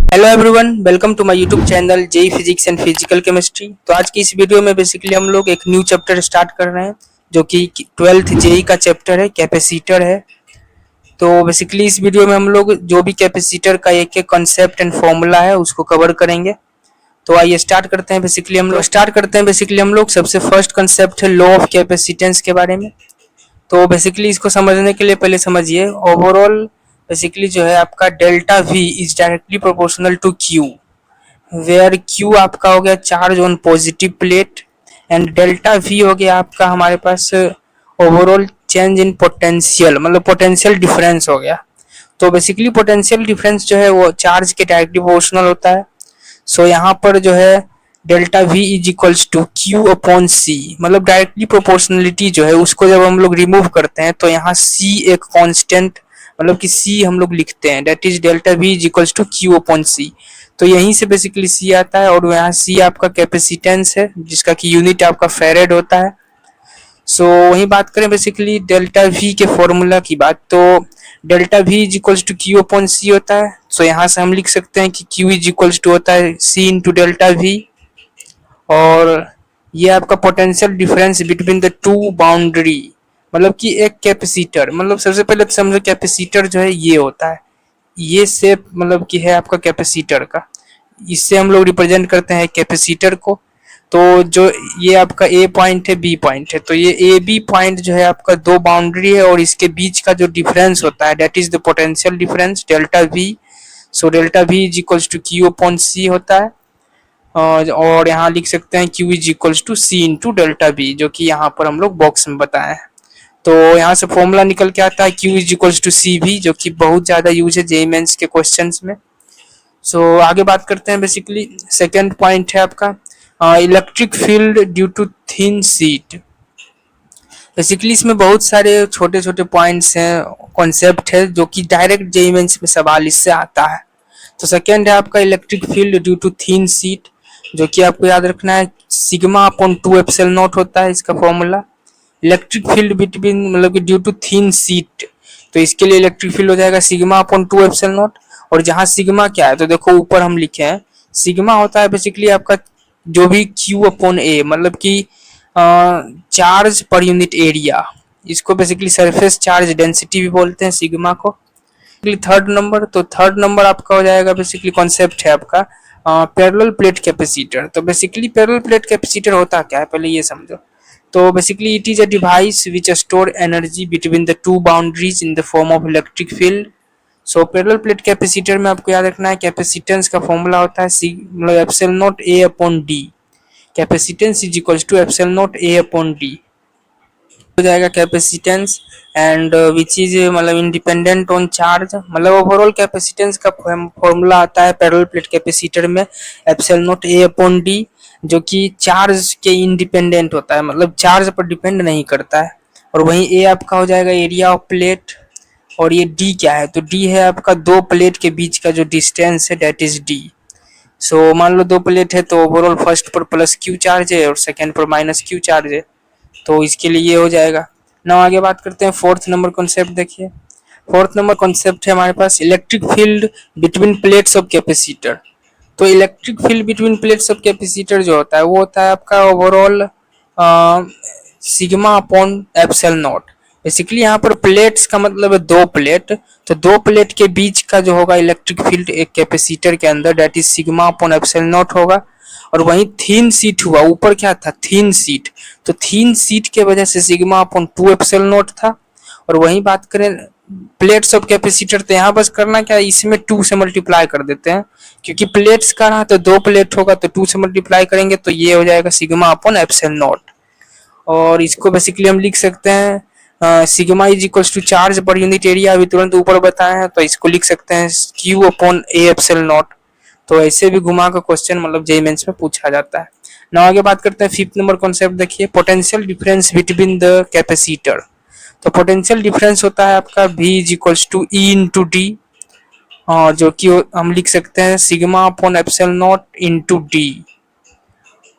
Hello everyone, welcome to my YouTube channel JEE physics and physical chemistry. तो आज की इस वीडियो में बेसिकली हम लोग एक न्यू चैप्टर स्टार्ट कर रहे हैं जो कि 12th जेई का चैप्टर है, कैपेसिटर है। तो बेसिकली इस वीडियो में हम लोग जो भी कैपेसिटर का एक एक कॉन्सेप्ट एंड फॉर्मूला है उसको कवर करेंगे। तो आइए स्टार्ट करते हैं। बेसिकली हम लोग सबसे फर्स्ट कॉन्सेप्ट है लॉ ऑफ कैपेसिटेंस के बारे में। तो बेसिकली इसको समझने के लिए पहले समझिए ओवरऑल बेसिकली जो है आपका delta V is directly proportional to Q, where Q आपका हो गया charge on positive plate and delta V हो गया आपका हमारे पास ओवरऑल चेंज इन पोटेंशियल, मतलब पोटेंशियल डिफरेंस हो गया। तो बेसिकली पोटेंशियल डिफरेंस जो है वो चार्ज के डायरेक्टली प्रोपोर्शनल होता है। सो यहाँ पर जो है delta V is equals to Q upon C, मतलब डायरेक्टली प्रोपोर्शनलिटी जो है उसको जब हम लोग रिमूव करते हैं तो यहाँ सी एक कांस्टेंट, मतलब कि सी हम लोग लिखते हैं, that is delta V is equals to Q upon C. तो यहीं से बेसिकली सी आता है और यहाँ सी आपका कैपेसिटेंस है जिसका कि यूनिट आपका फेरेड होता है। सो वही बात करें बेसिकली डेल्टा वी के फॉर्मूला की बात, तो delta V is equals to Q upon C होता है। सो यहाँ से हम लिख सकते हैं कि क्यू इज इक्वल्स टू होता है सी इंटू डेल्टा वी, और ये आपका potential difference between the two boundary, मतलब कि एक कैपेसिटर, मतलब सबसे पहले तो समझो कैपेसिटर जो है ये होता है, ये शेप मतलब कि है आपका कैपेसिटर का, इससे हम लोग रिप्रेजेंट करते हैं कैपेसिटर को। तो जो ये आपका ए पॉइंट है, बी पॉइंट है, तो ये ए बी पॉइंट जो है आपका दो बाउंड्री है और इसके बीच का जो डिफरेंस होता है that is the potential difference delta V. So delta V is equals to Q upon C होता है, और यहाँ लिख सकते हैं Q is equals to C into delta B, जो कि यहाँ पर हम लोग बॉक्स में बताए हैं। तो यहाँ से फॉर्मूला निकल के आता है क्यू इज इक्वल्स टू सी भी, जो कि बहुत ज़्यादा यूज है जेईई मेंस के क्वेश्चंस में। सो आगे बात करते हैं। बेसिकली सेकेंड पॉइंट है आपका electric field due to thin sheet. Basically इसमें बहुत सारे छोटे छोटे पॉइंट्स हैं, कॉन्सेप्ट है जो कि डायरेक्ट जेईई मेंस में सवाल इससे आता है। तो सेकेंड है आपका electric field due to thin sheet, जो कि आपको याद रखना है sigma upon two epsilon naught होता है इसका फॉर्मूला। इलेक्ट्रिक फील्ड बिटवीन मतलब कि ड्यू टू थिन शीट, तो इसके लिए इलेक्ट्रिक फील्ड हो जाएगा sigma upon two epsilon not. और जहाँ सिग्मा क्या है तो देखो ऊपर हम लिखे हैं, सिग्मा होता है बेसिकली आपका जो भी क्यू अपॉन ए, मतलब कि चार्ज पर यूनिट एरिया, इसको बेसिकली सरफेस चार्ज डेंसिटी भी बोलते हैं सिग्मा को। थर्ड नंबर, तो थर्ड नंबर आपका हो जाएगा बेसिकली कॉन्सेप्ट है आपका पैरेलल प्लेट कैपेसिटर। तो बेसिकली पैरेलल प्लेट कैपेसिटर होता क्या है पहले ये समझो। तो basically it is a device which store energy between the two boundaries in the form of electric field. So parallel plate capacitor में आपको याद रखना है कैपेसिटेंस का फॉर्मूला होता है सी, मतलब epsilon naught A upon D. Capacitance is equals to epsilon naught A upon D हो जाएगा कैपेसिटेंस, एंड विच इज मतलब इंडिपेंडेंट ऑन चार्ज, मतलब ओवरऑल कैपेसिटेंस का फॉर्मूला आता है पैरेलल प्लेट कैपेसिटर में epsilon naught A upon D, जो कि चार्ज के इंडिपेंडेंट होता है, मतलब चार्ज पर डिपेंड नहीं करता है। और वहीं ए आपका हो जाएगा एरिया ऑफ प्लेट, और ये डी क्या है तो डी है आपका दो प्लेट के बीच का जो डिस्टेंस है दैट इज डी। सो मान लो दो प्लेट है तो ओवरऑल फर्स्ट पर प्लस क्यू चार्ज है और सेकेंड पर माइनस क्यू चार्ज है, तो इसके लिए ये हो जाएगा। ना आगे बात करते हैं फोर्थ नंबर कॉन्सेप्ट। देखिए फोर्थ नंबर कॉन्सेप्ट है हमारे पास electric field between plates of capacitor. तो electric field between plates of capacitor जो होता है वो होता है आपका overall sigma upon epsilon naught. Basically यहाँ पर प्लेट्स का मतलब है दो प्लेट, तो दो प्लेट के बीच का जो होगा इलेक्ट्रिक फील्ड एक कैपेसिटर के अंदर that is sigma upon epsilon not होगा। और वहीं थीन सीट हुआ, ऊपर क्या था थीन सीट, तो थीन सीट के वजह से sigma upon two epsilon not था। और वहीं बात करें प्लेट्स ऑफ कैपेसिटर, तो यहाँ बस करना क्या है इसमें टू से मल्टीप्लाई कर देते हैं, क्योंकि प्लेट्स का रहा तो दो प्लेट होगा तो टू से मल्टीप्लाई करेंगे तो ये हो जाएगा सिग्मा अपॉन एप्सिलॉन नॉट। और इसको बेसिकली हम लिख सकते हैं sigma is equals to charge पर यूनिट एरिया, अभी तुरंत ऊपर बताए हैं, तो इसको लिख सकते हैं Q upon A epsilon not. तो ऐसे भी घुमा का क्वेश्चन मतलब जेईई मेंस में पूछा जाता है। ना आगे बात करते हैं फिफ्थ नंबर कॉन्सेप्ट। देखिए potential difference between the capacitor. तो पोटेंशियल डिफरेंस होता है आपका V is equals to E into D, और जो कि हम लिख सकते हैं sigma upon epsilon naught into D.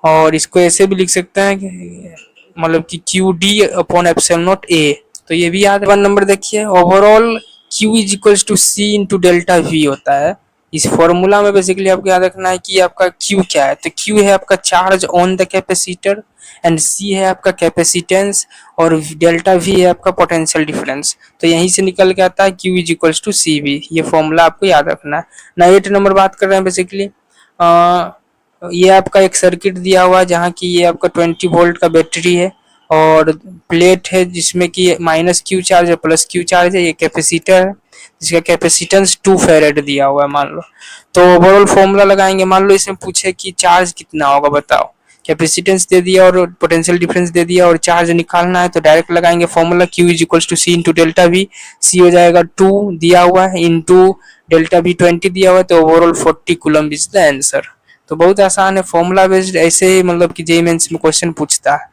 और इसको ऐसे भी लिख सकते हैं मतलब कि Q D upon epsilon naught A, तो ये भी याद। वन नंबर देखिए overall Q is equals to C into delta we होता है, इस फॉर्मूला में बेसिकली आपको याद रखना है कि आपका Q क्या है। तो Q है आपका charge on the capacitor and C है आपका कैपेसिटेंस और डेल्टा V है आपका पोटेंशियल डिफरेंस। तो यहीं से निकल के आता है Q is equals to CV। ये फॉर्मूला आपको याद रखना है ना। 8 नंबर बात कर रहे हैं बेसिकली ये आपका एक सर्किट दिया हुआ है जहाँ की ये आपका 20 वोल्ट का बैटरी है और प्लेट है जिसमें कि माइनस Q चार्ज है प्लस Q चार्ज है। ये कैपेसिटर है जिसका कैपेसिटेंस 2 फेरेड दिया हुआ है मान लो। तो ओवरऑल फॉर्मूला लगाएंगे। मान लो इसमें पूछे कि चार्ज कितना होगा बताओ। कैपेसिटेंस दे दिया और पोटेंशियल डिफरेंस दे दिया और चार्ज निकालना है तो डायरेक्ट लगाएंगे formula Q is equals to C into delta V। C हो जाएगा 2 दिया हुआ है इंटू डेल्टा V 20 दिया हुआ है तो overall 40 coulomb is the answer. तो बहुत आसान है, फॉर्मूला बेस्ड ऐसे ही मतलब कि जेईई मेंस में क्वेश्चन पूछता है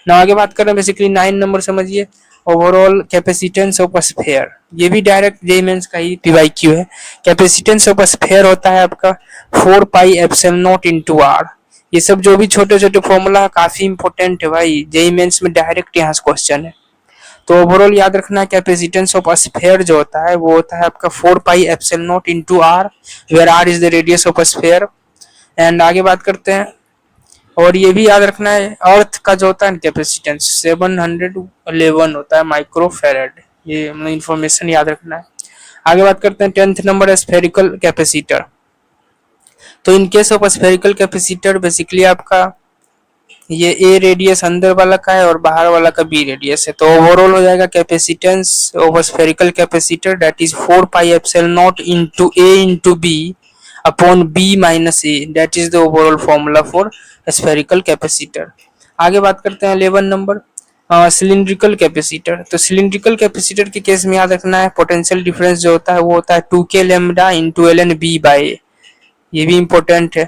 ना। आगे बात करें बेसिकली 9 नंबर समझिए ओवरऑल कैपेसिटेंस ऑफ स्फीयर। ये भी डायरेक्ट जेईई मेंस का ही पीवाईक्यू है। कैपेसिटेंस ऑफ स्फीयर होता है आपका 4 pi epsilon naught into R. ये सब जो भी छोटे छोटे फॉर्मूला काफी इंपॉर्टेंट है भाई, जेईई मेंस में डायरेक्ट यहाँ से क्वेश्चन है। तो ओवरऑल याद रखना कैपेसिटेंस ऑफ स्फीयर जो होता है वो होता है आपका 4 pi epsilon naught into R where R is the radius of sphere. And आगे बात करते हैं और ये भी याद रखना है अर्थ का जो होता है कैपेसिटेंस 711 होता है माइक्रो फेरेड। ये इंफॉर्मेशन याद रखना है। आगे बात करते हैं 10th नंबर स्फेरिकल कैपेसिटर। तो in case of spherical capacitor basically आपका ये ए रेडियस अंदर वाला का है और बाहर वाला का बी रेडियस है। तो ओवरऑल हो जाएगा capacitance of spherical capacitor that is 4 pi epsilon naught into A into B upon B minus A. That is the overall formula for spherical capacitor. आगे बात करते हैं 11 नंबर सिलिंड्रिकल कैपेसिटर। तो cylindrical capacitor के case में याद रखना है पोटेंशियल डिफरेंस जो होता है वो होता है 2k lambda into ln b by A. ये भी इंपॉर्टेंट है।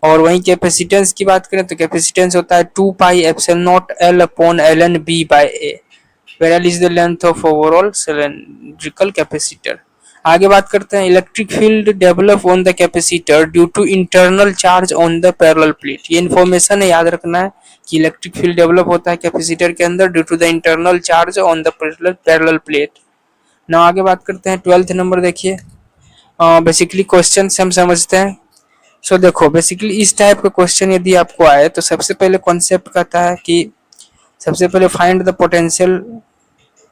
और वहीं कैपेसिटेंस की बात करें तो कैपेसिटेंस होता है 2 पाई epsilon not l upon ln b by A where l is the length of overall cylindrical capacitor। आगे बात करते हैं electric field develop on the capacitor due to internal charge on the parallel plate. ये information है, याद रखना है कि इलेक्ट्रिक फील्ड डेवलप होता है कैपेसिटर के अंदर due to the internal charge on the parallel plate ना। आगे बात करते हैं 12th नंबर। देखिए बेसिकली क्वेश्चन हम समझते हैं। सो देखो बेसिकली इस टाइप का क्वेश्चन यदि आपको आए तो सबसे पहले कॉन्सेप्ट कहता है कि सबसे पहले find the potential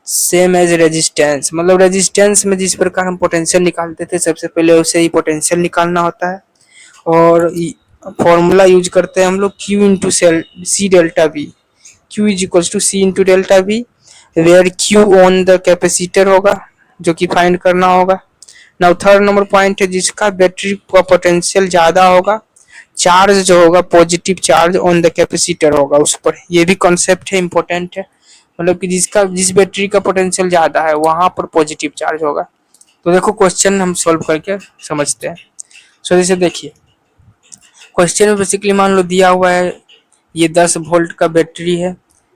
same as resistance. मतलब रेजिस्टेंस में जिस प्रकार हम पोटेंशियल निकालते थे सबसे पहले उसे ही पोटेंशियल निकालना होता है। और फॉर्मूला यूज करते हैं हम लोग Q into C delta B. Q is equals to C into delta B where Q on the capacitor होगा जो कि फाइंड करना होगा। नाउ 3rd नंबर पॉइंट है जिसका बैटरी का पोटेंशियल ज्यादा होगा, चार्ज जो होगा positive charge on the capacitor होगा उस पर। ये भी कॉन्सेप्ट है, इंपॉर्टेंट है। मतलब कि जिस बैटरी का पोटेंशियल ज्यादा है वहां पर पॉजिटिव चार्ज होगा। तो देखो क्वेश्चन हम सॉल्व करके समझते हैं। सो जैसे देखिए क्वेश्चन में बेसिकली मान लो दिया हुआ है ये 10 वोल्ट का बैटरी है,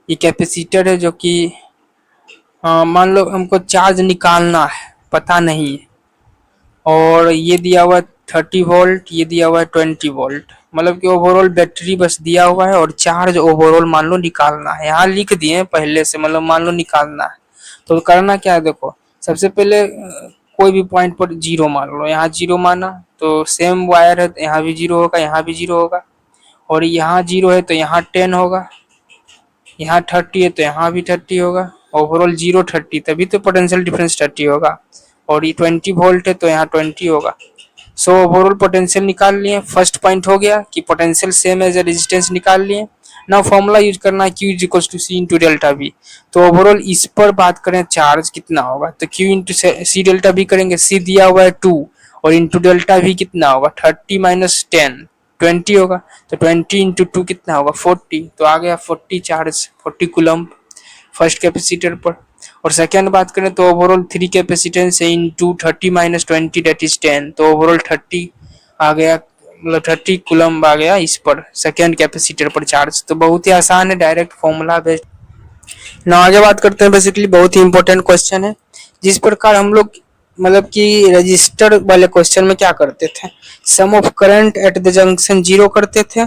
ये कैपेसिटर है जो कि मान लो हमको चार्ज निकालना है, पता नहीं है। और ये दिया हुआ है 30 वोल्ट, ये दिया हुआ है 20 वोल्ट। मतलब कि ओवरऑल बैटरी बस दिया हुआ है और चार्ज ओवरऑल मान लो निकालना है। यहाँ लिख दिए पहले से, मतलब मान लो निकालना है। तो करना क्या है देखो, सबसे पहले कोई भी पॉइंट पर जीरो मान लो। यहाँ जीरो माना तो सेम वायर है, यहाँ भी जीरो होगा, यहाँ भी जीरो होगा। और यहाँ जीरो है तो यहाँ 10 होगा, यहाँ 30 है तो यहाँ भी 30 होगा। ओवरऑल 0 30, तभी तो पोटेंशियल डिफरेंस 30 होगा। और ये 20 वोल्ट है तो यहाँ 20 होगा। सो ओवरऑल पोटेंशियल निकाल लिए। फर्स्ट पॉइंट हो गया कि पोटेंशियल सेम एज रेजिस्टेंस निकाल लिए। नाउ फॉर्मूला यूज करना है Q is equal to C into delta B. तो ओवरऑल इस पर बात करें चार्ज कितना होगा तो Q into C delta B करेंगे। C दिया हुआ है 2 और इंटू डेल्टा V कितना होगा 30 माइनस 10 20 होगा। तो 20 इंटू 2 कितना होगा 40। तो आ गया 40 चार्ज 40 कूलम फर्स्ट कैपेसिटर पर। और सेकेंड बात करें तो ओवरऑल 3 कैपेसिटेंस है इंटू 30 माइनस 20 दैट इज 10। तो ओवरऑल 30 आ गया, मतलब 30 कूलम आ गया इस पर सेकेंड कैपेसिटर पर चार्ज। तो बहुत ही आसान है, डायरेक्ट फॉर्मूला बेस्ड ना। आगे बात करते हैं बेसिकली बहुत ही इंपॉर्टेंट क्वेश्चन है। जिस प्रकार हम लोग मतलब कि रजिस्टर वाले क्वेश्चन में क्या करते थे, sum of current at the junction 0 करते थे,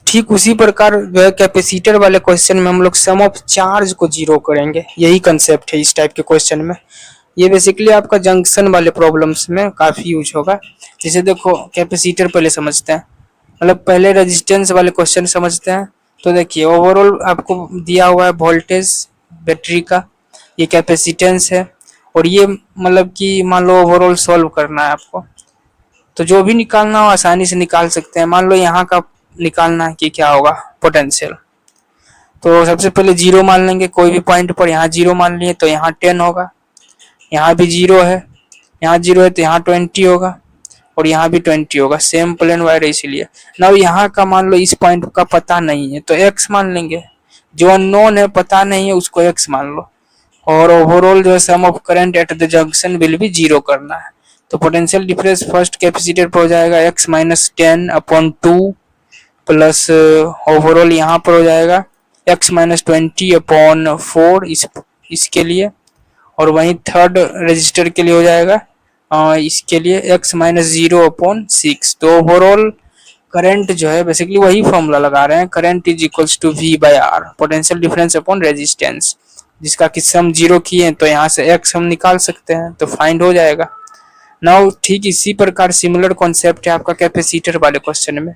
ठीक उसी प्रकार जो कैपेसिटर वाले क्वेश्चन में हम लोग सम ऑफ चार्ज को 0 करेंगे। यही कंसेप्ट है इस टाइप के क्वेश्चन में। ये बेसिकली आपका जंक्शन वाले प्रॉब्लम्स में काफी यूज होगा। जैसे देखो कैपेसिटर पहले समझते हैं, मतलब पहले रेजिस्टेंस वाले क्वेश्चन समझते हैं। तो देखिए ओवरऑल आपको दिया हुआ है वोल्टेज बैटरी का, ये कैपेसिटेंस है, और ये मतलब कि मान लो ओवरऑल सॉल्व करना है आपको, तो जो भी निकालना हो आसानी से निकाल सकते हैं। मान लो यहाँ का निकालना है कि क्या होगा पोटेंशियल, तो सबसे पहले जीरो मान लेंगे कोई भी पॉइंट पर। यहाँ जीरो मान लिए तो यहाँ 10 होगा, यहाँ भी जीरो है, यहाँ जीरो है तो यहाँ 20 होगा, और यहाँ भी 20 होगा। सेम प्लेन वायर है इसीलिए। ना यहाँ का मान लो इस पॉइंट का पता नहीं है तो x मान लेंगे, जो अननोन है पता नहीं है उसको x मान लो, और ओवरऑल जो है sum of current at the junction will भी जीरो करना है। तो पोटेंशियल डिफरेंस फर्स्ट कैपेसिटर पर हो जाएगा x माइनस 10/2 प्लस ओवरऑल यहाँ पर हो जाएगा x माइनस 20/4 इसके लिए, और वहीं थर्ड रजिस्टर के लिए हो जाएगा इसके लिए x माइनस 0/6। तो ओवरऑल करंट जो है बेसिकली वही फॉर्मूला लगा रहे हैं, current is equals to v by R, potential difference upon resistance, जिसका कि सम जीरो किए तो यहाँ से x हम निकाल सकते हैं तो फाइंड हो जाएगा। नाउ ठीक इसी प्रकार सिमिलर कॉन्सेप्ट है आपका कैपेसिटर वाले क्वेश्चन में।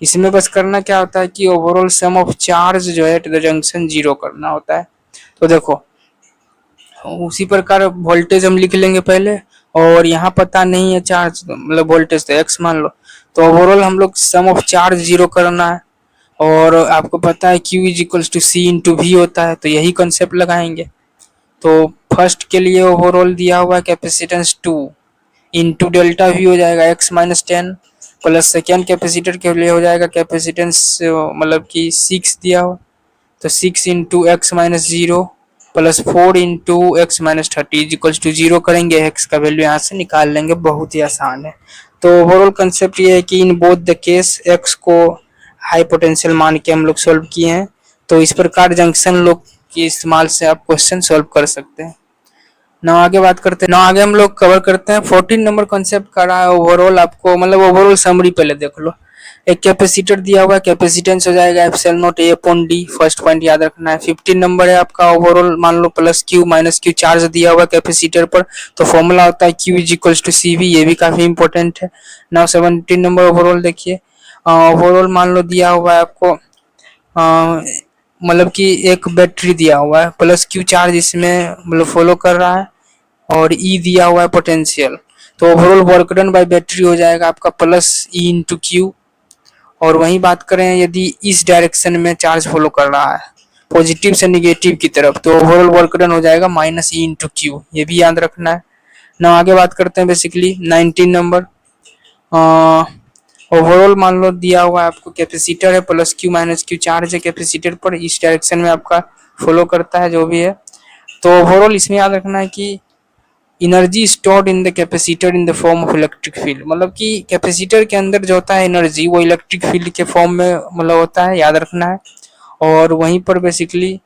इसमें बस करना क्या होता है कि ओवरऑल सम ऑफ चार्ज जो है एट द जंक्शन जीरो करना होता है। तो देखो उसी प्रकार वोल्टेज हम लिख लेंगे पहले, और यहाँ पता नहीं है चार्ज मतलब वोल्टेज तो x मान लो। तो ओवरऑल हम लोग सम ऑफ चार्ज जीरो करना है, और आपको पता है Q is equals to C into V होता है, तो यही कंसेप्ट लगाएंगे। तो फर्स्ट के लिए ओवरऑल दिया हुआ है कैपेसिटेंस 2 इंटू डेल्टा वी हो जाएगा x minus 10, plus second capacitor के लिए हो जाएगा कैपेसिटेंस मतलब कि 6 दिया हुआ, तो 6 into x minus 0 plus 4 into x minus 30 is equals to 0 करेंगे, एक्स का वैल्यू यहाँ से निकाल लेंगे, बहुत ही आसान है। तो ओवरऑल कंसेप्ट ये है कि in both the case x को हाई पोटेंशियल मान के हम लोग सॉल्व किए हैं। तो इस प्रकार जंक्शन लोग के इस्तेमाल से आप क्वेश्चन सॉल्व कर सकते हैं। ना आगे बात करते हैं, ना आगे हम लोग कवर करते हैं 14 नंबर कॉन्सेप्ट का रहा है ओवरऑल आपको, मतलब ओवरऑल समरी पहले देख लो। एक कैपेसिटर दिया हुआ है, कैपेसिटेंस हो जाएगा epsilon naught A upon D, first point याद रखना है। 15 नंबर है आपका ओवरऑल, मान लो plus Q minus Q charge दिया हुआ है कैपेसिटर पर, तो फॉर्मूला होता है Q is equals to C V, ये भी काफी इंपॉर्टेंट है। नाउ 17 नंबर ओवरऑल देखिए, ओवरऑल मान लो दिया हुआ है आपको मतलब कि एक बैटरी दिया हुआ है, प्लस क्यू चार्ज इसमें मतलब फॉलो कर रहा है, और ई दिया हुआ है पोटेंशियल। तो overall work done bye battery हो जाएगा आपका प्लस ई इंटू क्यू। और वहीं बात करें यदि इस डायरेक्शन में चार्ज फॉलो कर रहा है पॉजिटिव से निगेटिव की तरफ, तो ओवरऑल वर्क डन हो जाएगा माइनस ई इंटू क्यू, ये भी याद रखना है ना। आगे बात करते हैं बेसिकली 19 नंबर, ओवरऑल मान लो दिया हुआ है आपको कैपेसिटर है, plus Q minus Q charge है कैपेसिटर पर, इस डायरेक्शन में आपका फॉलो करता है जो भी है। तो ओवरऑल इसमें याद रखना है कि energy stored in the capacitor in the form of electric field, मतलब कि कैपेसिटर के अंदर जो होता है एनर्जी वो इलेक्ट्रिक फील्ड के फॉर्म में मतलब होता है, याद रखना है। और वहीं पर बेसिकली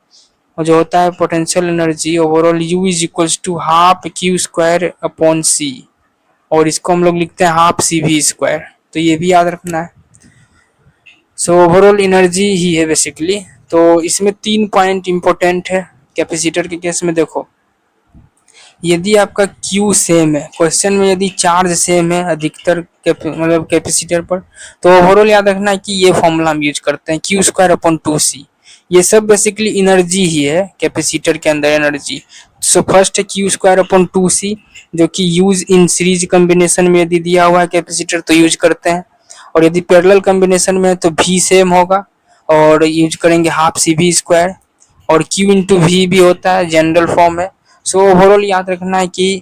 जो होता है potential energy overall U is equals to half Q square upon C, और इसको हम लोग लिखते हैं हाफ सी वी स्क्वायर, तो ये भी याद रखना है। सो ओवरऑल एनर्जी ही है बेसिकली। तो इसमें 3 पॉइंट इंपॉर्टेंट है कैपेसिटर के केस में। देखो यदि आपका Q सेम है, क्वेश्चन में यदि चार्ज सेम है अधिकतर मतलब कैपेसिटर पर, तो ओवरऑल याद रखना है कि ये फॉर्मूला हम यूज करते हैं क्यू स्क्वायर अपॉन 2c, ये सब बेसिकली एनर्जी ही है कैपेसिटर के अंदर एनर्जी। सो फर्स्ट है क्यू स्क्वायर अपॉन 2c, जो कि यूज इन सीरीज कॉम्बिनेशन में यदि दिया हुआ है कैपेसिटर तो यूज करते हैं, और यदि पैरेलल कॉम्बिनेशन में है तो v सेम होगा और यूज करेंगे हाफ सी वी स्क्वायर, और Q इंटू वी भी होता है, जनरल फॉर्म है। सो ओवरऑल याद रखना है कि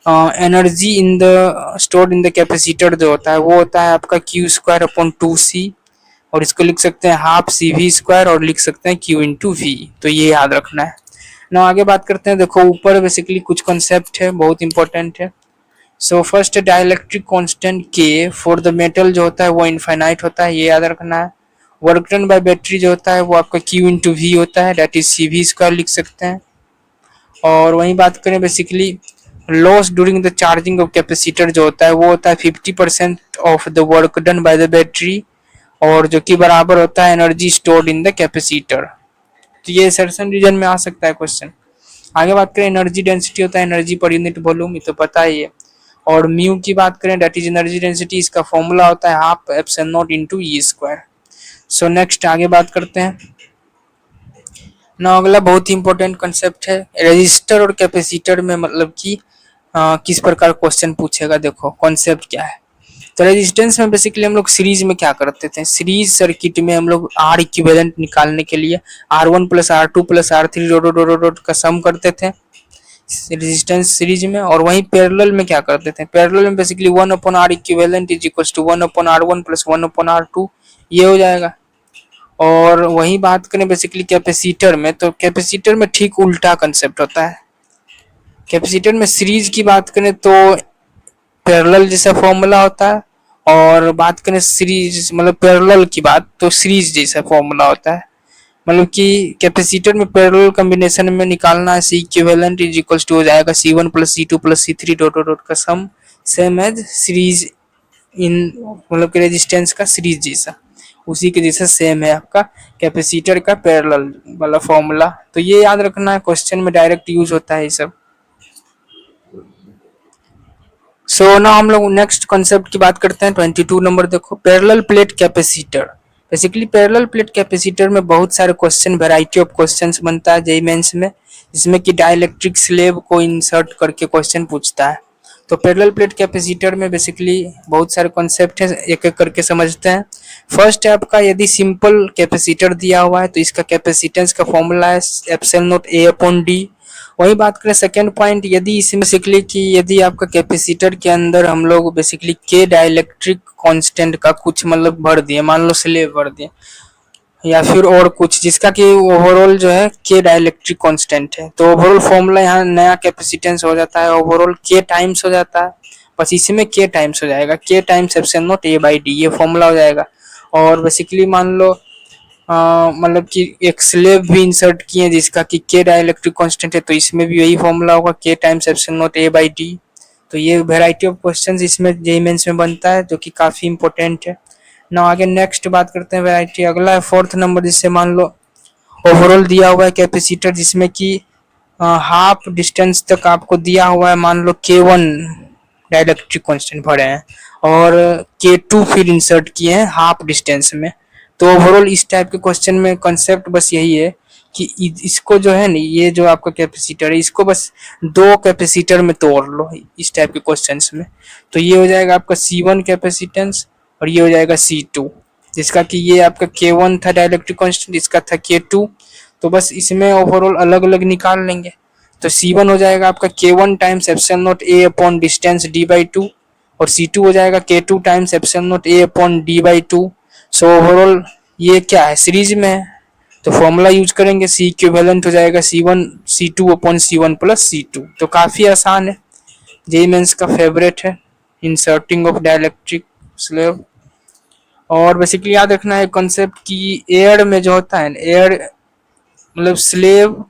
energy in the stored in the capacitor जो होता है वो होता है आपका क्यू स्क्वायर अपॉन 2c, और इसको लिख सकते हैं हाफ सी वी स्क्वायर, और लिख सकते हैं Q इंटू वी, तो ये याद रखना है ना। आगे बात करते हैं, देखो ऊपर बेसिकली कुछ कॉन्सेप्ट है बहुत इंपॉर्टेंट है। सो फर्स्ट डाइलेक्ट्रिक कांस्टेंट के फॉर द मेटल जो होता है वो इनफाइनाइट होता है, ये याद रखना है। वर्क डन बाय बैटरी जो होता है वो आपका Q इंटू वी होता है, that is C V square लिख सकते हैं। और वहीं बात करें basically loss during the charging of capacitor जो होता है वो होता है 50% of the work done by the battery, और जो कि बराबर होता है energy stored in the capacitor. तो ये सर्सन रीजन में आ सकता है क्वेश्चन। आगे बात करें एनर्जी डेंसिटी होता है एनर्जी पर यूनिट वॉल्यूम, ये तो पता ही है। और म्यू की बात करें दैट इज एनर्जी डेंसिटी, इसका फॉर्मूला होता है half epsilon naught into E square. So next आगे बात करते हैं ना, अगला बहुत ही इंपॉर्टेंट कंसेप्ट है रेजिस्टर और कैपेसिटर में, मतलब कि किस प्रकार क्वेश्चन पूछेगा। देखो कॉन्सेप्ट क्या है। तो रेजिस्टेंस में बेसिकली हम लोग सीरीज में क्या करते थे, सीरीज सर्किट में हम लोग आर इक्विवेलेंट निकालने के लिए R1 plus R2 plus R3 dot dot dot का सम करते थे रेजिस्टेंस सीरीज में। और वहीं पैरेलल में क्या करते थे, पैरेलल में basically 1 upon R equivalent is equal to 1 upon R1 plus 1 upon R2, ये हो जाएगा। और वही बात करें बेसिकली कैपेसिटर में, तो कैपेसिटर में ठीक उल्टा कंसेप्ट होता है। कैपेसिटर में सीरीज की बात करें तो पैरेलल जैसा फॉर्मूला होता है, और बात करें सीरीज मतलब पैरेलल की बात तो सीरीज जैसा फॉर्मूला होता है। मतलब कि कैपेसिटर में पैरेलल कॉम्बिनेशन में निकालना है C equivalent is equals to हो जाएगा C1 plus C2 plus C3 dot dot का सम, सेम एज सीरीज इन मतलब कि रेजिस्टेंस का सीरीज जैसा, उसी के जैसा सेम है आपका कैपेसिटर का पैरेलल वाला फॉर्मूला। तो ये याद रखना है, क्वेश्चन में डायरेक्ट यूज होता है ये सब। सो ना हम लोग नेक्स्ट कॉन्सेप्ट की बात करते हैं 22 नंबर। देखो parallel plate capacitor, basically parallel plate capacitor में बहुत सारे क्वेश्चन वैरायटी ऑफ क्वेश्चंस बनता है जेईई मेंस में, जिसमें कि डाइलेक्ट्रिक स्लेब को इंसर्ट करके क्वेश्चन पूछता है। तो पैरेलल प्लेट कैपेसिटर में बेसिकली बहुत सारे कॉन्सेप्ट है, एक एक करके समझते हैं। फर्स्ट है आपका, यदि सिंपल कैपेसिटर दिया हुआ है तो इसका कैपेसिटेंस का फॉर्मूला है epsilon naught A upon D. वही बात करें सेकेंड पॉइंट, यदि इसमें बेसिकली कि यदि आपका कैपेसिटर के अंदर हम लोग बेसिकली के डाइलेक्ट्रिक कांस्टेंट का कुछ मतलब भर दिए, मान लो स्लेब भर दिए या फिर और कुछ जिसका कि ओवरऑल जो है के डाइलेक्ट्रिक कांस्टेंट है, तो ओवरऑल फॉर्मूला यहाँ नया कैपेसिटेंस हो जाता है, ओवरऑल के टाइम्स हो जाता है, बस इसमें के टाइम्स हो जाएगा, के times epsilon naught A by D, ये फॉर्मूला हो जाएगा। और बेसिकली मान लो मतलब कि एक स्लेब भी इंसर्ट किए जिसका कि के डाइलेक्ट्रिक कांस्टेंट है, तो इसमें भी यही फॉर्मूला होगा के times epsilon naught A by D. तो ये वैरायटी ऑफ क्वेश्चंस इसमें जेईई मेंस में बनता है, जो कि काफी इंपॉर्टेंट है ना। आगे नेक्स्ट बात करते हैं वैरायटी, अगला है फोर्थ नंबर, जिससे मान लो ओवरऑल दिया हुआ है कैपेसिटर जिसमें कि हाफ डिस्टेंस तक आपको दिया हुआ है, मान लो K1 डाइलेक्ट्रिक कांस्टेंट भरे हैं और K2 फिर इंसर्ट किए हैं हाफ डिस्टेंस में। तो ओवरऑल इस टाइप के क्वेश्चन में कंसेप्ट बस यही है कि इसको जो है ना, ये जो आपका कैपेसिटर है इसको बस दो कैपेसिटर में तोड़ लो इस टाइप के क्वेश्चंस में। तो ये हो जाएगा आपका C1 कैपेसिटेंस और ये हो जाएगा C2, जिसका कि ये आपका K1 था डाइलेक्ट्रिक कांस्टेंट, इसका था K2। तो बस इसमें ओवरऑल अलग अलग निकाल लेंगे। तो C1 हो जाएगा आपका K1 times epsilon naught A upon distance D by 2, और C2 हो जाएगा K2 times epsilon naught A upon D by 2। So overall ये क्या है, सीरीज में है, तो फॉर्मूला यूज करेंगे, सी इक्विवेलेंट हो जाएगा C1 C2 upon C1 plus C2। तो काफी आसान है, जेईई मेंस का फेवरेट है इंसर्टिंग ऑफ डाइलेक्ट्रिक स्लेब। और बेसिकली याद रखना है कॉन्सेप्ट कि एयर में जो होता है, एयर मतलब स्लेब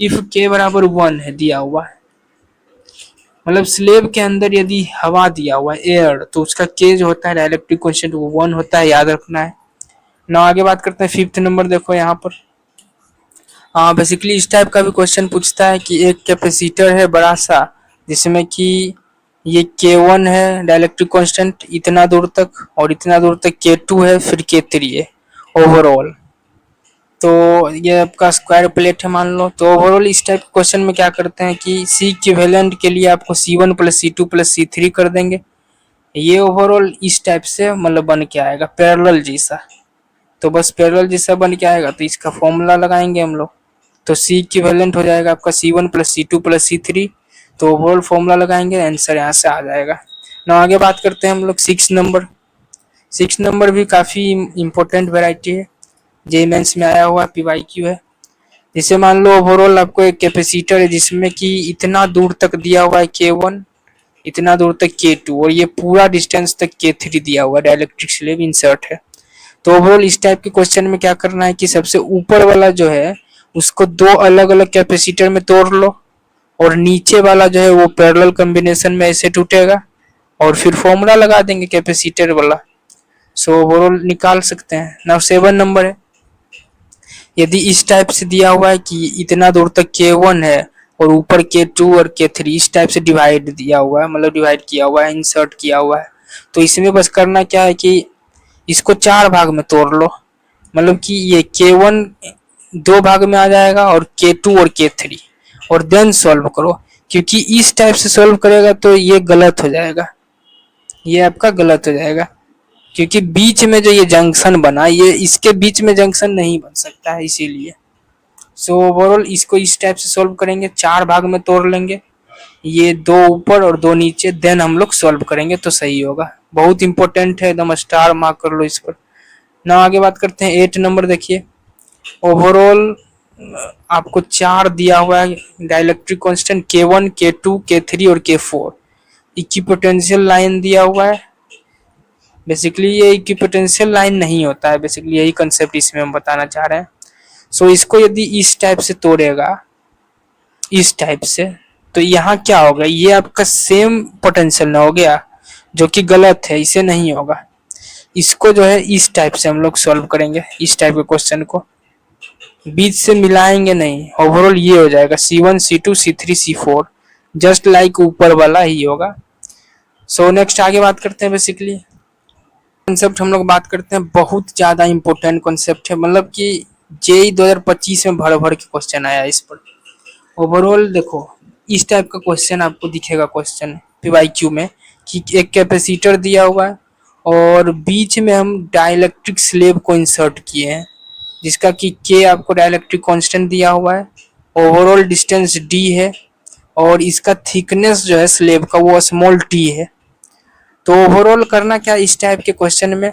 इफ के बराबर 1 है दिया हुआ है, मतलब स्लेब के अंदर यदि हवा दिया हुआ है एयर, तो उसका के जो होता है डाइलेक्ट्रिक कांस्टेंट वो 1 होता है, याद रखना है ना। आगे बात करते हैं फिफ्थ नंबर। देखो यहाँ पर बेसिकली इस टाइप का भी क्वेश्चन पूछता है कि एक कैपेसिटर है बड़ा सा, जिसमें कि ये K1 है डाइलेक्ट्रिक कांस्टेंट इतना दूर तक, और इतना दूर तक K2 है, फिर K3 है ओवरऑल। तो ये आपका स्क्वायर प्लेट है मान लो। तो ओवरऑल इस टाइप के क्वेश्चन में क्या करते हैं कि सी इक्विवेलेंट के लिए आपको C1 plus C2 plus C3 कर देंगे। ये ओवरऑल इस टाइप से मतलब बन के आएगा पैरेलल जैसा। तो बस पैरेलल जैसा बन के आएगा तो इसका फॉर्मूला लगाएंगे हम लोग। तो सी इक्विवेलेंट हो जाएगा आपका C1 plus C2 plus C3। तो ओवरऑल फॉर्मूला लगाएंगे, आंसर यहाँ से आ जाएगा ना। आगे बात करते हैं हम लोग 6 नंबर। 6 नंबर भी काफ़ी इंपॉर्टेंट वेराइटी है, जेईई मेंस में आया हुआ PYQ है। जैसे मान लो ओवरऑल आपको एक कैपेसिटर है जिसमें कि इतना दूर तक दिया हुआ है K1, इतना दूर तक K2, और ये पूरा डिस्टेंस तक K3 दिया हुआ है, डाइलेक्ट्रिक स्लेब इंसर्ट है। तो ओवरऑल इस टाइप के क्वेश्चन में क्या करना है कि सबसे ऊपर वाला जो है उसको दो अलग अलग कैपेसिटर में तोड़ लो, और नीचे वाला जो है वो पैरेलल कॉम्बिनेशन में ऐसे टूटेगा, और फिर फॉर्मूला लगा देंगे कैपेसिटर वाला। सो ओवरऑल निकाल सकते हैं ना। 7 नंबर है, यदि इस टाइप से दिया हुआ है कि इतना दूर तक K1 है और ऊपर K2 और K3 इस टाइप से डिवाइड दिया हुआ है, मतलब डिवाइड किया हुआ है, इंसर्ट किया हुआ है। तो इसमें बस करना क्या है कि इसको 4 भाग में तोड़ लो, मतलब कि ये K1 2 भाग में आ जाएगा और K2 और K3, और देन सॉल्व करो। क्योंकि इस टाइप से सॉल्व करेगा तो ये गलत हो जाएगा, ये आपका गलत हो जाएगा, क्योंकि बीच में जो ये जंक्शन बना, ये इसके बीच में जंक्शन नहीं बन सकता है, इसीलिए। सो ओवरऑल इसको इस टाइप से सॉल्व करेंगे, 4 भाग में तोड़ लेंगे, ये 2 ऊपर और 2 नीचे, देन हम लोग सॉल्व करेंगे तो सही होगा। बहुत इंपॉर्टेंट है, एकदम स्टार मार्क कर लो इस पर। ना आगे बात करते हैं 8 नंबर। देखिए ओवरऑल आपको 4 दिया हुआ है dielectric constant K1, K2, K3 और K4। इक्विपोटेंशियल लाइन दिया हुआ है। बेसिकली ये इक्विपोटेंशियल लाइन नहीं होता है, बेसिकली यही कंसेप्ट इसमें हम बताना चाह रहे हैं। सो इसको यदि इस टाइप से तोड़ेगा, इस टाइप से, तो यहाँ क्या होगा, ये आपका सेम पोटेंशियल ना हो गया, जो कि गलत है, इसे नहीं होगा। इसको जो है इस टाइप से हम लोग सॉल्व करेंगे, इस टाइप के क्वेश्चन को बीच से मिलाएंगे नहीं। ओवरऑल ये हो जाएगा C1 C2 C3 C4, just like ऊपर वाला ही होगा। सो नेक्स्ट आगे बात करते हैं। बेसिकली कॉन्सेप्ट हम लोग बात करते हैं, बहुत ज़्यादा इंपॉर्टेंट कॉन्सेप्ट है, मतलब कि जेई 2025 में भर भर के क्वेश्चन आया इस पर। ओवरऑल देखो इस टाइप का क्वेश्चन आपको दिखेगा क्वेश्चन PYQ में, कि एक कैपेसिटर दिया हुआ है और बीच में हम डाइलेक्ट्रिक स्लेब को इंसर्ट किए हैं, जिसका कि K आपको डाइलेक्ट्रिक कांस्टेंट दिया हुआ है, ओवरऑल डिस्टेंस D है, और इसका थिकनेस जो है स्लेब का वो स्मॉल t है। तो ओवरऑल करना क्या इस टाइप के क्वेश्चन में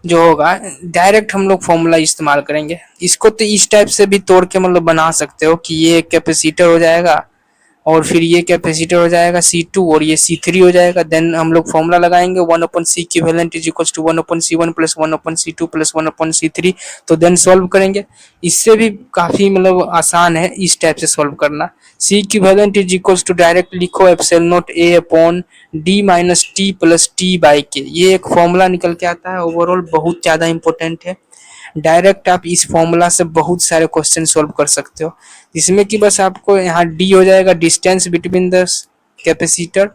जो होगा, डायरेक्ट हम लोग फॉर्मूला इस्तेमाल करेंगे। इसको तो इस टाइप से भी तोड़ के मतलब बना सकते हो कि ये कैपेसिटर हो जाएगा और फिर ये कैपेसिटर हो जाएगा C2 और ये C3 हो जाएगा। देन हम लोग फॉर्मूला लगाएंगे 1/C equivalent is equal to 1/C1 plus 1/C2 plus 1/C3। तो देन सॉल्व करेंगे। इससे भी काफी मतलब आसान है इस टाइप से सॉल्व करना। C equivalent is equal to direct लिखो epsilon naught A upon D minus T plus T by K, ये एक फॉर्मूला निकल के आता है। ओवरऑल बहुत ज्यादा इंपॉर्टेंट है, डायरेक्ट आप इस फॉर्मूला से बहुत सारे क्वेश्चन सॉल्व कर सकते हो, जिसमें कि बस आपको यहाँ डी हो जाएगा distance between the capacitor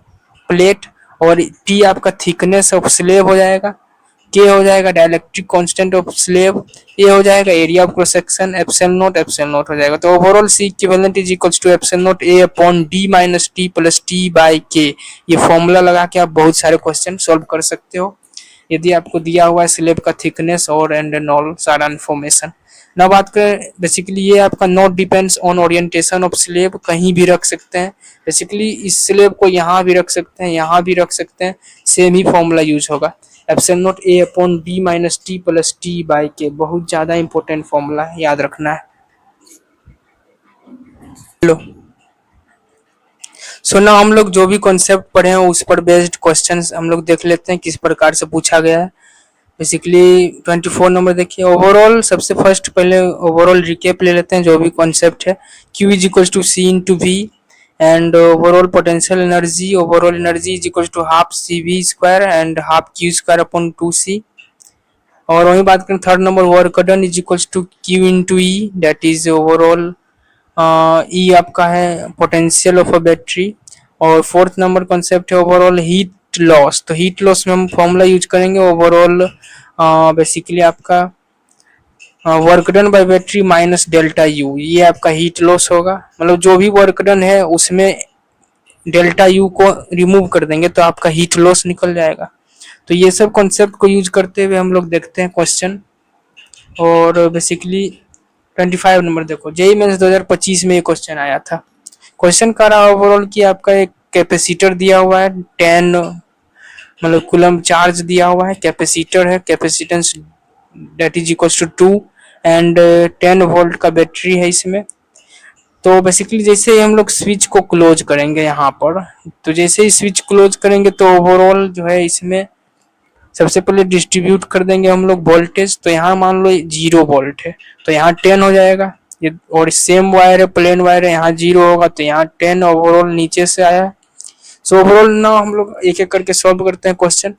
plate, और टी आपका थिकनेस ऑफ स्लेब हो जाएगा, के हो जाएगा dielectric constant of slab, A हो जाएगा area of cross section, epsilon naught हो जाएगा। तो overall C equivalent is equals to epsilon naught A upon D minus T plus T by K. ये फॉर्मूला लगा के आप बहुत सारे क्वेश्चन सॉल्व कर सकते हो यदि आपको दिया हुआ है स्लेब का थिकनेस और एंड ऑल सारा इन्फॉर्मेशन। ना बात करें बेसिकली ये आपका not depends on orientation of slab, कहीं भी रख सकते हैं। बेसिकली इस स्लेब को यहाँ भी रख सकते हैं, यहाँ भी रख सकते हैं, सेम ही फॉर्मूला यूज होगा। Epsilon naught A upon D minus T plus T by के, बहुत ज्यादा इंपॉर्टेंट फॉर्मूला है, याद रखना है। लो सो ना हम लोग जो भी कॉन्सेप्ट पढ़े हैं उस पर बेस्ड क्वेश्चंस हम लोग देख लेते हैं किस प्रकार से पूछा गया है। बेसिकली 24 नंबर देखिए, ओवरऑल सबसे फर्स्ट पहले ओवरऑल रिकेप ले लेते हैं जो भी कॉन्सेप्ट है। Q is equal to C into V and overall potential energy, overall energy is equal to half CV square and half Q square upon 2C। और वहीं बात करें third number, work done is equal to Q into E, that is overall E आपका है potential of a battery. और fourth number concept है overall heat loss, तो heat loss में हम फॉर्मूला यूज करेंगे ओवरऑल बेसिकली आपका work done bye battery minus delta U, ये आपका हीट लॉस होगा। मतलब जो भी वर्क डन है उसमें डेल्टा यू को रिमूव कर देंगे तो आपका हीट लॉस निकल जाएगा। तो ये सब कॉन्सेप्ट को यूज करते हुए हम लोग देखते हैं क्वेश्चन। और बेसिकली 25 नंबर देखो, जेईई मेंस 2025 में ये क्वेश्चन आया था। क्वेश्चन कर रहा है ओवरऑल कि आपका एक कैपेसिटर दिया हुआ है 10 मतलब कूलम चार्ज दिया हुआ है, कैपेसिटर है, capacitance that is equal to 2 and 10 volt का बैटरी है इसमें। तो बेसिकली जैसे ही हम लोग स्विच को क्लोज करेंगे यहाँ पर, तो जैसे ही स्विच क्लोज करेंगे तो ओवरऑल जो है इसमें सबसे पहले डिस्ट्रीब्यूट कर देंगे हम लोग वोल्टेज। तो यहाँ मान लो 0 वोल्ट है तो यहाँ 10 हो जाएगा, ये और सेम वायर है, प्लेन वायर है, यहाँ 0 होगा तो यहाँ 10 ओवरऑल नीचे से आया। सो ओवरऑल ना हम लोग एक एक करके सॉल्व करते हैं क्वेश्चन।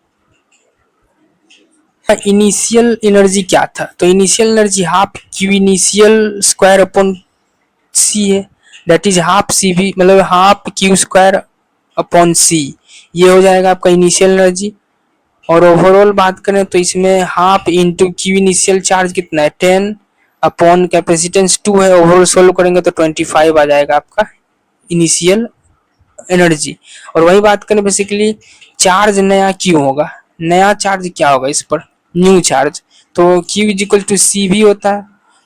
इनिशियल एनर्जी क्या था, तो initial energy half Q initial square upon C है। That is half C V, मतलब half Q square upon C, ये हो जाएगा आपका इनिशियल एनर्जी। और ओवरऑल बात करें तो इसमें half into Q initial charge कितना है 10 अपॉन कैपेसिटेंस 2 है, ओवरऑल सोल्व करेंगे तो 25 आ जाएगा आपका इनिशियल एनर्जी। और वही बात करें बेसिकली चार्ज नया क्यू होगा, नया चार्ज क्या होगा इस पर, न्यू चार्ज, तो क्यू इज इक्वल टू सी भी होता है,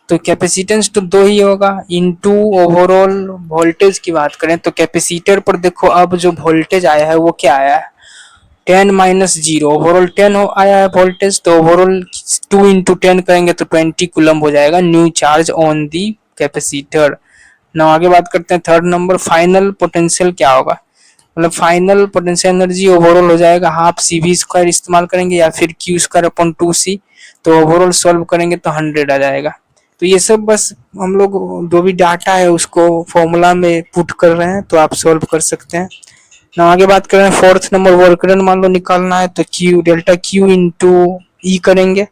तो कैपेसिटेंस तो दो ही होगा इनटू ओवरऑल वोल्टेज की बात करें तो कैपेसिटर पर देखो अब जो वोल्टेज आया है वो क्या आया है 10 माइनस जीरो, ओवरऑल 10 आया है वोल्टेज, तो ओवरऑल 2 इंटू 10 करेंगे तो 20 कूलम हो जाएगा new charge on the capacitor. ना आगे बात करते हैं थर्ड नंबर, फाइनल पोटेंशियल क्या होगा, मतलब फाइनल पोटेंशियल एनर्जी ओवरऑल हो जाएगा हाफ सी वी स्क्वायर इस्तेमाल करेंगे या फिर क्यू स्क्वायर अपॉन 2 सी, तो ओवरऑल सॉल्व करेंगे तो 100 आ जाएगा। तो ये सब बस हम लोग जो भी डाटा है उसको फॉर्मूला में पुट कर रहे हैं, तो आप सॉल्व कर सकते हैं ना। आगे बात करें फोर्थ नंबर, वर्क डन मान लो निकालना है तो क्यू डेल्टा क्यू इंटू ई करेंगे,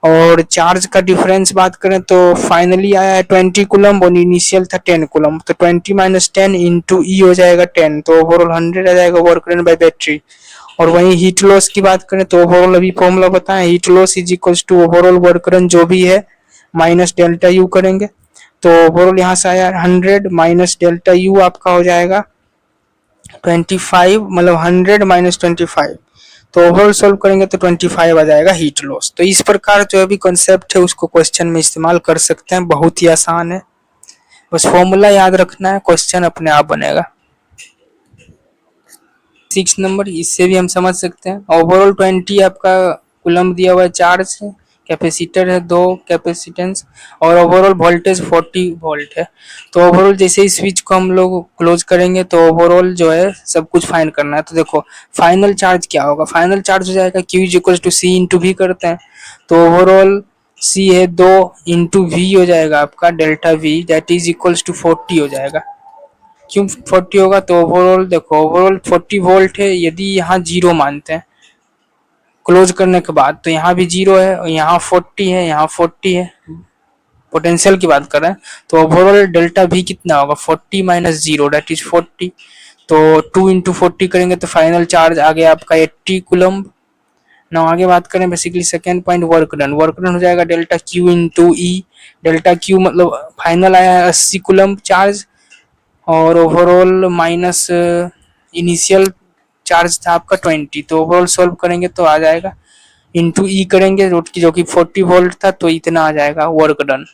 और चार्ज का डिफरेंस बात करें तो फाइनली आया है 20 कूलम और इनिशियल था 10 कूलम, तो 20 माइनस 10 इंटू ई हो जाएगा 10, तो ओवरऑल 100 आ जाएगा वर्क डन बाय बैटरी। और वहीं हीट लॉस की बात करें तो ओवरऑल अभी फॉर्मूला बताएं, heat loss is equal to overall work done जो भी है माइनस डेल्टा यू करेंगे, तो ओवरऑल यहाँ से आया 100 माइनस डेल्टा यू आपका हो जाएगा 25, मतलब 100 माइनस 25, तो ओवरऑल सोल्व करेंगे तो 25 आ जाएगा हीट लॉस। तो इस प्रकार जो अभी कॉन्सेप्ट है उसको क्वेश्चन में इस्तेमाल कर सकते हैं, बहुत ही आसान है, बस फॉर्मूला याद रखना है, क्वेश्चन अपने आप बनेगा। 6 नंबर, इससे भी हम समझ सकते हैं ओवरऑल 20 आपका कूलम दिया हुआ है चार्ज है, कैपेसिटर है 2 कैपेसिटेंस, और ओवरऑल वोल्टेज 40 वोल्ट है। तो ओवरऑल जैसे ही स्विच को हम लोग क्लोज करेंगे तो ओवरऑल जो है सब कुछ फाइंड करना है। तो देखो फाइनल चार्ज क्या होगा, फाइनल चार्ज हो जाएगा Q is equal to C into V करते हैं, तो ओवरऑल सी है 2 इंटू वी हो जाएगा आपका delta V that is equals to 40 हो जाएगा। क्यों 40 होगा, तो ओवरऑल देखो ओवरऑल 40 वोल्ट है, यदि यहाँ जीरो मानते हैं क्लोज करने के बाद तो यहाँ भी जीरो है और यहाँ 40 है, यहाँ 40 है, पोटेंशियल की बात कर रहे हैं, तो ओवरऑल डेल्टा भी कितना होगा 40 माइनस जीरो डेट इज 40, तो 2 इंटू 40 करेंगे तो फाइनल चार्ज आ गया आपका 80 कूलम। ना आगे बात करें basically second point work done, work done हो जाएगा डेल्टा क्यू इंटू ई, डेल्टा क्यू मतलब फाइनल आया है 80 कूलम चार्ज, और ओवरऑल माइनस इनिशियल चार्ज था आपका 20, तो ओवरऑल सॉल्व करेंगे तो आ जाएगा इंटू ई करेंगे जो कि 40 वोल्ट था तो इतना आ जाएगा वर्क डन,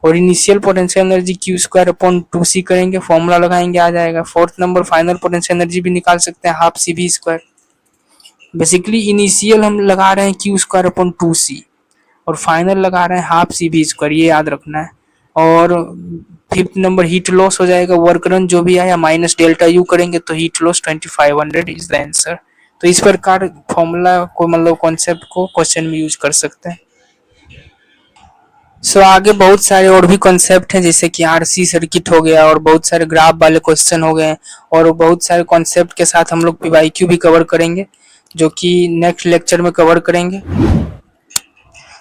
और initial potential energy Q square upon 2 C करेंगे, फॉर्मूला लगाएंगे आ जाएगा। Fourth number final potential energy भी निकाल सकते हैं half C V square, basically initial हम लगा रहे हैं क्यू स्क्वायर अपॉन 2 सी और फाइनल लगा रहे हैं हाफ सी वी स्क्वायर, ये याद रखना है। और फिफ्थ नंबर हीट लॉस हो जाएगा वर्क डन जो भी आया माइनस डेल्टा यू करेंगे तो heat loss 2500 is the answer. तो इस प्रकार फॉर्मूला को मतलब कॉन्सेप्ट को क्वेश्चन में यूज कर सकते हैं। सो आगे बहुत सारे और भी कॉन्सेप्ट हैं जैसे कि आरसी सर्किट हो गया और बहुत सारे ग्राफ वाले क्वेश्चन हो गए, और बहुत सारे कॉन्सेप्ट के साथ हम लोग पीवाईक्यू भी कवर करेंगे जो कि नेक्स्ट लेक्चर में कवर करेंगे।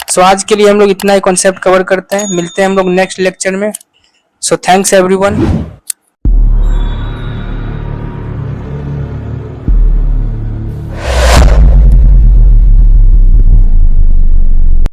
सो आज के लिए हम लोग इतना ही कॉन्सेप्ट कवर करते हैं, मिलते हैं हम लोग नेक्स्ट लेक्चर में। So thanks everyone.